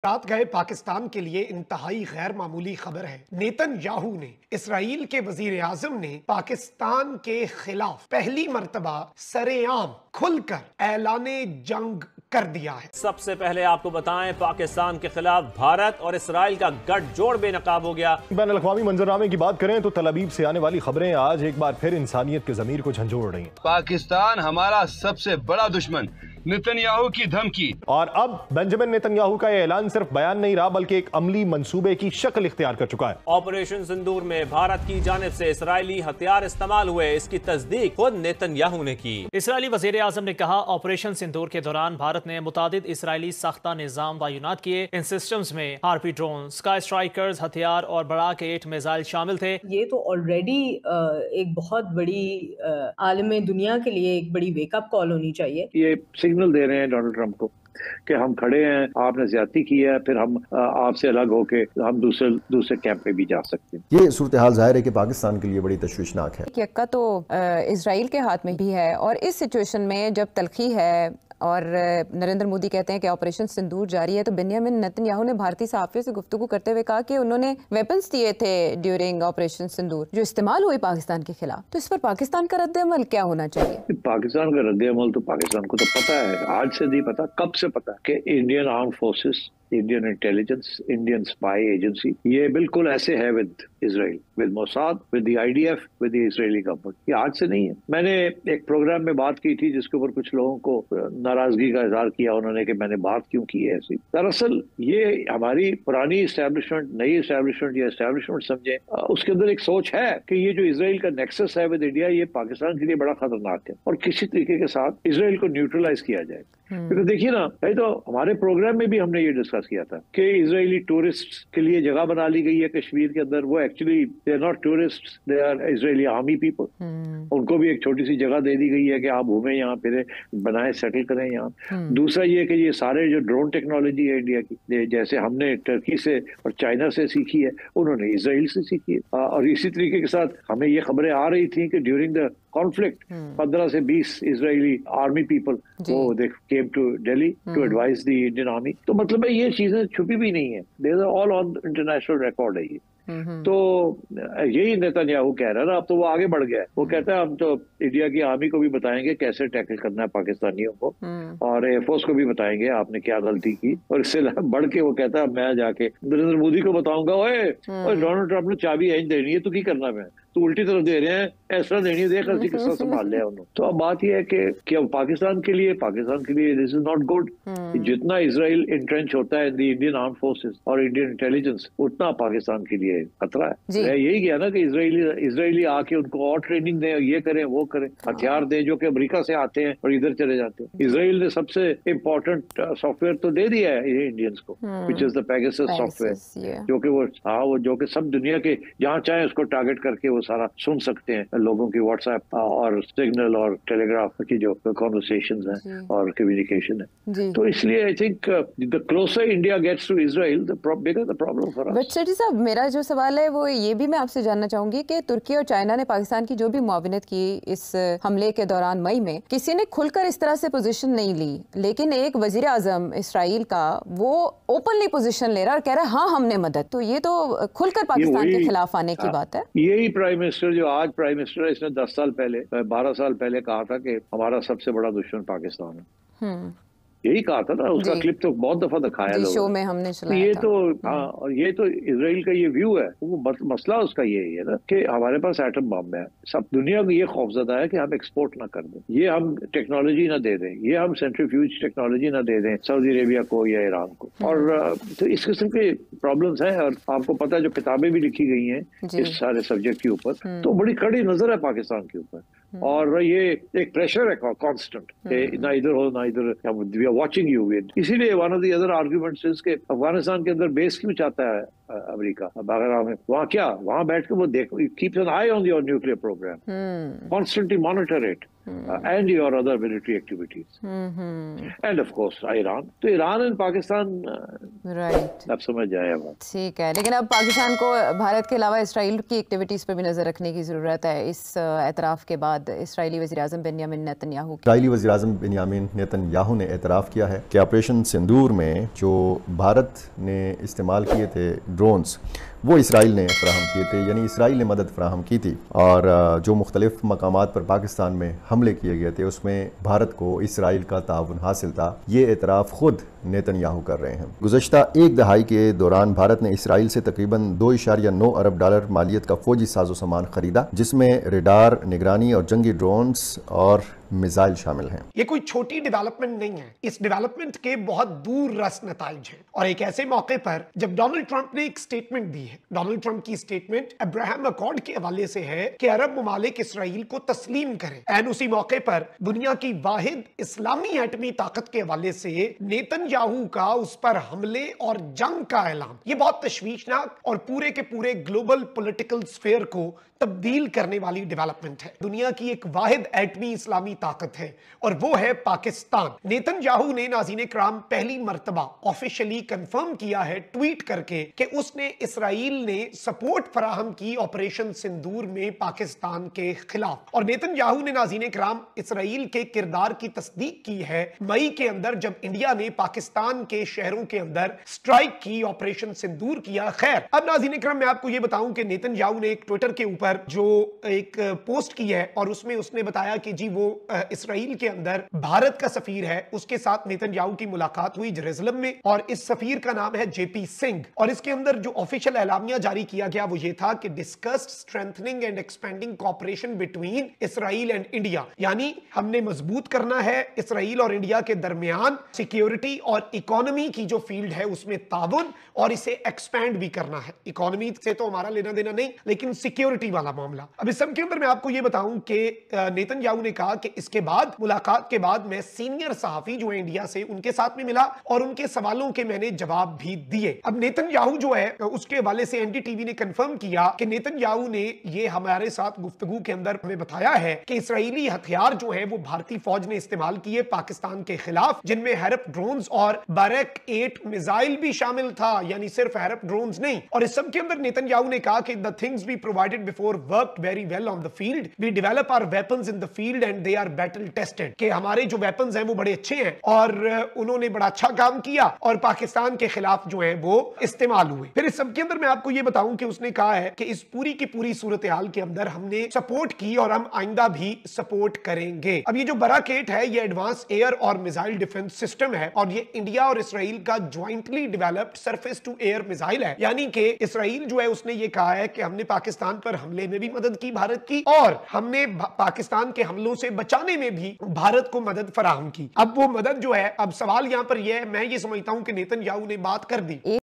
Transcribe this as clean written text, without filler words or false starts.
रात गए पाकिस्तान के लिए इंतहाई गैर मामूली खबर है। नेतन्याहू ने, इस्राईल के वजीर आजम ने पाकिस्तान के खिलाफ पहली मर्तबा सरेआम खुलकर ऐलाने जंग कर दिया है। सबसे पहले आपको बताएं, पाकिस्तान के खिलाफ भारत और इस्राईल का गठजोड़ बेनकाब हो गया। बैन अल-अक़वामी मंजरनामे की बात करें तो तल अवीव से आने वाली खबरें आज एक बार फिर इंसानियत के ज़मीर को झंझोड़ रही हैं। पाकिस्तान हमारा सबसे बड़ा दुश्मन, नेतन्याहू की धमकी। और अब बेंजामिन नेतन्याहू का यह ऐलान सिर्फ बयान नहीं रहा बल्कि एक अमली मंसूबे की शक्ल इख्तियार कर चुका है। ऑपरेशन सिंदूर में भारत की जानिब से इस्राएली हथियार इस्तेमाल हुए, इसकी तस्दीक खुद नेतन्याहू ने की। इस्राएली वजीर आजम ने कहा, ऑपरेशन सिंदूर के दौरान भारत ने मुतादिद इस्राएली साख्ता निजाम तैनात किए। इन सिस्टम्स में हार्पी ड्रोन, स्काई स्ट्राइकर्स हथियार और बराक 8 मिसाइल शामिल थे। ये तो ऑलरेडी एक बहुत बड़ी आलम दुनिया के लिए एक बड़ी वेकअप कॉल होनी चाहिए। ये सिग्नल दे रहे हैं डोनाल्ड ट्रंप को कि हम खड़े हैं, आपने ज्यादती की है, फिर हम आपसे अलग होके हम दूसरे कैंप में भी जा सकते हैं। ये सूरत हाल जाहिर है कि पाकिस्तान के लिए बड़ी तशवीशनाक है। यक्का तो इजराइल के हाथ में भी है, और इस सिचुएशन में जब तलखी है और नरेंद्र मोदी कहते हैं कि ऑपरेशन सिंदूर जारी है, तो बेंजामिन नेतन्याहू ने भारतीय सहाफ़ियों से गुफ्तगू करते हुए कहा कि उन्होंने वेपन्स दिए थे ड्यूरिंग ऑपरेशन सिंदूर जो इस्तेमाल हुए पाकिस्तान के खिलाफ। तो इस पर पाकिस्तान का रद्द-ए-अमल क्या होना चाहिए? पाकिस्तान का रद्द-ए-अमल तो पाकिस्तान को तो पता है, आज से नहीं पता, कब से पता कि Indian arm forces, Indian intelligence, Indian spy agency ये बिल्कुल ऐसे है with Israel, with Mossad, with the IDF, with the Israeli government. ये आज से नहीं है। मैंने एक प्रोग्राम में बात की थी जिसके ऊपर कुछ लोगों को नाराजगी का इजहार किया उन्होंने कि मैंने बात क्यों की है ऐसी। दरअसल ये हमारी पुरानी इस्टेब्लिशमेंट, नई इस्टेब्लिशमेंट या इस्टेब्लिशमेंट समझे, उसके अंदर एक सोच है कि ये जो इजराइल का नेक्सस है विद इंडिया, ये पाकिस्तान के लिए बड़ा खतरनाक है और किसी तरीके के साथ इजराइल को न्यूट्रलाइज किया जाए। तो देखिए ना, तो हमारे प्रोग्राम में भी हमने ये डिस्कस किया था कि इजरायली टूरिस्ट के लिए जगह बना ली गई है कश्मीर के अंदर। वो actually they are not tourist, they are Israeli army people. उनको भी एक छोटी सी जगह दे दी गई है कि आप घूमें यहाँ, फिर बनाए, सेटल करें यहाँ। दूसरा ये कि ये सारे जो ड्रोन टेक्नोलॉजी है इंडिया की, जैसे हमने टर्की से और चाइना से सीखी है, उन्होंने इजराइल से सीखी है। और इसी तरीके के साथ हमें ये खबरें आ रही थी कि ड्यूरिंग द कॉन्फ्लिक्ट 15 से 20 इजरायली आर्मी पीपल वो they came to Delhi to advise the Indian army. तो मतलब है ये चीजें छुपी भी नहीं है, they are all on international record है ये। तो यही नेतन्याहू कह रहा है ना, अब तो वो आगे बढ़ गया है। वो कहता है हम तो इंडिया की आर्मी को भी बताएंगे कैसे टैकल करना है पाकिस्तानियों को, और एयरफोर्स को भी बताएंगे आपने क्या गलती की। और इससे बढ़ के वो कहता है मैं जाके नरेंद्र मोदी को बताऊंगा, ओए डोनाल्ड ट्रंप ने चाबी इंज देनी है तो की करना मैं, तो उल्टी तरफ दे रहे हैं, ऐसा देनी है, देख रही किस्सा संभाल लिया उन्होंने। तो अब बात यह है कि अब पाकिस्तान के लिए दिस इज नॉट गुड। जितना इजराइल इंट्रेंच होता है द इंडियन आर्म फोर्सेस और इंडियन इंटेलिजेंस, उतना पाकिस्तान के लिए खतरा है। मैं यही किया ना कि इजरायली आके उनको और ट्रेनिंग दें, ये करें वो करें, हथियार दें जो कि अमेरिका से आते हैं और इधर चले जाते हैं। इजराइल ने सबसे इम्पोर्टेंट सॉफ्टवेयर तो दे दिया है ये इंडियंस को, which is the Pegasus software, जो कि वो जो कि सब दुनिया के जहाँ चाहे उसको टारगेट करके वो सारा सुन सकते हैं, लोगों की व्हाट्सएप और सिग्नल और टेलीग्राफ की जो कॉन्वर्सेशंस हैं और कम्युनिकेशन है। तो इसलिए I think the closer India gets to Israel the bigger the problem for us. But Sethi sahab, मेरा जो सवाल है वो ये भी मैं आपसे जानना चाहूंगी कि तुर्की और चाइना ने पाकिस्तान की जो भी मुआविनत की इस हमले के दौरान मई में, किसी ने खुलकर इस तरह से पोजीशन नहीं ली, लेकिन एक वजीर आजम इसराइल का वो ओपनली पोजीशन ले रहा है और कह रहा है हाँ हमने मदद। तो ये तो खुलकर पाकिस्तान के खिलाफ आने की बात है। यही प्राइम मिनिस्टर जो आज प्राइम मिनिस्टर है, इसने 10 साल पहले 12 साल पहले कहा था कि हमारा सबसे बड़ा दुश्मन पाकिस्तान है। यही कहा था ना, उसका क्लिप तो बहुत दफा दिखाया लोगों शो में हमने चलाया ये था। तो हाँ, और ये तो इजराइल का ये व्यू है, वो मसला उसका यही है ना कि हमारे पास एटम बम है, सब दुनिया को ये खौफजदा है कि हम एक्सपोर्ट ना कर दें, ये हम टेक्नोलॉजी ना दे दें, ये हम सेंट्रीफ्यूज टेक्नोलॉजी ना दे दें सऊदी अरेबिया को या ईरान को। और तो इस किस्म के प्रॉब्लम्स हैं। और आपको पता है जो किताबें भी लिखी गई हैं इस सारे सब्जेक्ट के ऊपर, तो बड़ी कड़ी नजर है पाकिस्तान के ऊपर। और ये एक प्रेशर है कांस्टेंट, ना इधर हो ना इधर, वी आर वाचिंग यू। इसीलिए one of the other arguments is के अफगानिस्तान के अंदर बेस क्यों चाहता है अमेरिका बगैर में, वहाँ क्या, वहाँ बैठ के वो देख, keeps an eye on your nuclear program, constantly monitor it and your other military activities, and of course Iran. तो ईरान और पाकिस्तान राइट, अब समझ आया बात। ठीक है, लेकिन अब पाकिस्तान को भारत के अलावा इसराइल की एक्टिविटीज पर भी नजर रखने की जरूरत है। इस एतराफ़ के बाद इसराइली वज़ीर-ए-आज़म बेंयामिन नेतन्याहू ने एतराफ़ किया है कि ऑपरेशन सिंदूर में जो भारत ने इस्तेमाल किए थे ड्रोन्स, वो इसराइल ने फराहम किए थे, यानी इसराइल ने मदद फराहम की थी। और जो मुख्तलिफ मकामात पर पाकिस्तान में हमले किए गए थे उसमें भारत को इसराइल का ताउन हासिल था। ये एतराफ़ खुद नेतन्याहू कर रहे हैं। गुज़श्ता एक दहाई के दौरान भारत ने इसराइल से तकरीबन $2.9 अरब मालियत का फौजी साजो सामान खरीदा, जिसमें रेडार, निगरानी और जंगी ड्रोन्स और मिसाइल शामिल हैं। ये कोई छोटी डेवलपमेंट नहीं है, इस डेवलपमेंट के बहुत दूर रस नताइज हैं। और एक ऐसे मौके पर जब डोनाल्ड ट्रंप ने एक स्टेटमेंट दी है, डोनाल्ड ट्रंप की स्टेटमेंट अब्राहम अकॉर्ड के हवाले से है कि अरब ममालिक इसराइल को तस्लीम करें। एंड उसी मौके पर दुनिया की वाहिद इस्लामी एटमी ताकत के हवाले से नेतन्याहू का उस पर हमले और जंग का ऐलान, ये बहुत तशवीशनाक और पूरे के पूरे ग्लोबल पॉलिटिकल स्फीयर को तब्दील करने वाली डेवलपमेंट है। दुनिया की एक वाहिद एटमी इस्लामी ताकत है और वो है पाकिस्तान। नेतन्याहू ने नाज़रीन इकराम पहली मर्तबा ऑफिशियली कंफर्म किया है ट्वीट करके कि उसने इसराइल ने सपोर्ट फराहम की ऑपरेशन सिंदूर में पाकिस्तान के खिलाफ। और नेतन्याहू ने नाज़रीन इकराम इसराइल के किरदार की तस्दीक की है मई के अंदर, जब इंडिया ने पाकिस्तान के शहरों के अंदर स्ट्राइक की, ऑपरेशन सिंदूर किया। खैर, अब नाज़रीन इकराम मैं आपको यह बताऊं कि नेतन्याहू ने एक ट्विटर के ऊपर जो एक पोस्ट की है और उसमें उसने बताया कि जी वो इसराइल के अंदर भारत का सफीर है, उसके साथ नेतन्याहू की मुलाकात हुई जेरूसलम में और इस सफीर का नाम है जेपी सिंह। और इसके अंदर जो ऑफिशियल एलामिया जारी किया गया वो ये था कि discussed strengthening and expanding cooperation between Israel and India, यानी हमने मजबूत करना है इसराइल और इंडिया के दरमियान सिक्योरिटी और इकोनॉमी की जो फील्ड है उसमें ताउन, और इसे एक्सपैंड भी करना है। इकोनॉमी से तो हमारा लेना देना नहीं, लेकिन सिक्योरिटी वाला मामला। अब इस सब के अंदर मैं आपको यह बताऊं कि नेतन्याहू ने कहा कि इसके बाद, मुलाकात के बाद, मैं सीनियर सहाफी जो है इंडिया से, उनके साथ में मिला और उनके सवालों के मैंने जवाब भी दिए। अब नेतन्याहू जो है उसके हवाले से एनडीटीवी ने कंफर्म किया कि नेतन्याहू ने ये हमारे साथ गुफ्तगू के अंदर हमें बताया है कि इसराइली हथियार जो है वो भारतीय फौज ने इस्तेमाल किए पाकिस्तान के खिलाफ, जिनमें हैरप ड्रोन्स और बैरक 8 मिसाइल भी शामिल था, यानी सिर्फ हैरप ड्रोन्स नहीं। और इस सब के अंदर नेतन्याहू ने कहा कि the things we provided before worked very well on the field, we develop our weapons in the field and they are battle tested, कि हमारे जो वेपन्स हैं वो बड़े अच्छे हैं और उन्होंने बड़ा अच्छा काम किया और पाकिस्तान के खिलाफ जो है वो इस्तेमाल हुए। फिर इस सब के अंदर मैं आपको ये बताऊं कि उसने कहा है कि इस पूरी की पूरी सूरत हाल के अंदर हमने सपोर्ट की और हम आइंदा भी सपोर्ट करेंगे। अब ये जो बैरक 8 है ये एडवांस एयर और मिसाइल डिफेंस सिस्टम है और ये इंडिया और इसराइल का jointly developed surface to air missile है, यानी कि इसराइल जो है उसने ये कहा है कि हमने पाकिस्तान पर हमले में भी मदद की भारत की और हमने पाकिस्तान के हमलों से बचाने में भी भारत को मदद फराहम की। अब वो मदद जो है, अब सवाल यहां पर यह है, मैं ये समझता हूं कि नेतन्याहू ने बात कर दी।